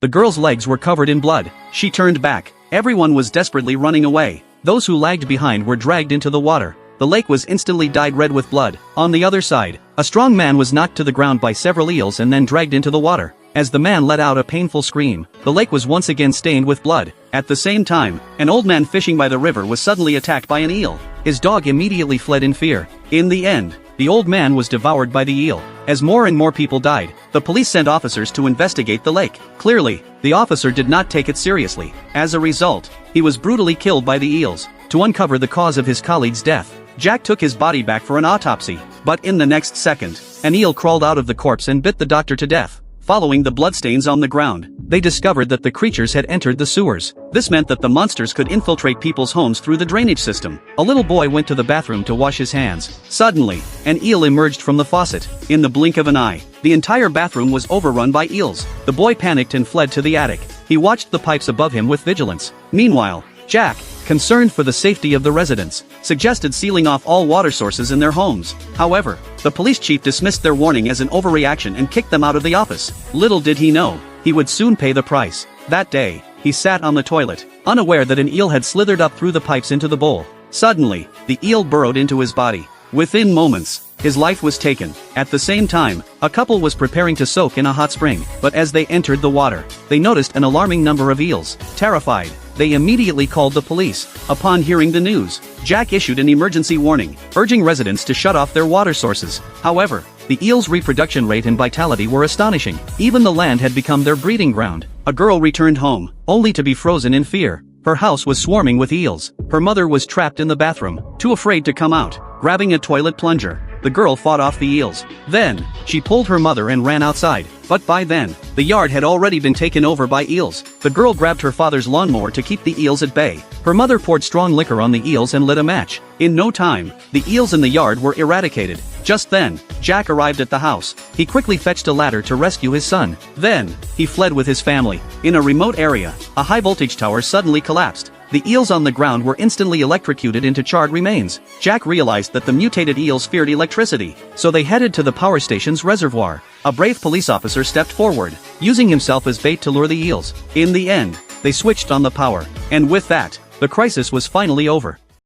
The girl's legs were covered in blood. She turned back. Everyone was desperately running away. Those who lagged behind were dragged into the water. The lake was instantly dyed red with blood. On the other side, a strong man was knocked to the ground by several eels and then dragged into the water. As the man let out a painful scream, the lake was once again stained with blood. At the same time, an old man fishing by the river was suddenly attacked by an eel. His dog immediately fled in fear. In the end, the old man was devoured by the eel. As more and more people died, the police sent officers to investigate the lake. Clearly, the officer did not take it seriously. As a result, he was brutally killed by the eels. To uncover the cause of his colleague's death, Jack took his body back for an autopsy. But in the next second, an eel crawled out of the corpse and bit the doctor to death. Following the bloodstains on the ground, they discovered that the creatures had entered the sewers. This meant that the monsters could infiltrate people's homes through the drainage system. A little boy went to the bathroom to wash his hands. Suddenly, an eel emerged from the faucet. In the blink of an eye, the entire bathroom was overrun by eels. The boy panicked and fled to the attic. He watched the pipes above him with vigilance. Meanwhile, Jack, concerned for the safety of the residents, suggested sealing off all water sources in their homes. However, the police chief dismissed their warning as an overreaction and kicked them out of the office. Little did he know, he would soon pay the price. That day, he sat on the toilet, unaware that an eel had slithered up through the pipes into the bowl. Suddenly, the eel burrowed into his body. Within moments, his life was taken. At the same time, a couple was preparing to soak in a hot spring, but as they entered the water, they noticed an alarming number of eels. Terrified, they immediately called the police. Upon hearing the news, Jack issued an emergency warning, urging residents to shut off their water sources. However, the eels' reproduction rate and vitality were astonishing. Even the land had become their breeding ground. A girl returned home, only to be frozen in fear. Her house was swarming with eels. Her mother was trapped in the bathroom, too afraid to come out. Grabbing a toilet plunger, the girl fought off the eels. Then, she pulled her mother and ran outside. But by then, the yard had already been taken over by eels. The girl grabbed her father's lawnmower to keep the eels at bay. Her mother poured strong liquor on the eels and lit a match. In no time, the eels in the yard were eradicated. Just then, Jack arrived at the house. He quickly fetched a ladder to rescue his son. Then, he fled with his family. In a remote area, a high-voltage tower suddenly collapsed. The eels on the ground were instantly electrocuted into charred remains. Jack realized that the mutated eels feared electricity, so they headed to the power station's reservoir. A brave police officer stepped forward, using himself as bait to lure the eels. In the end, they switched on the power. And with that, the crisis was finally over.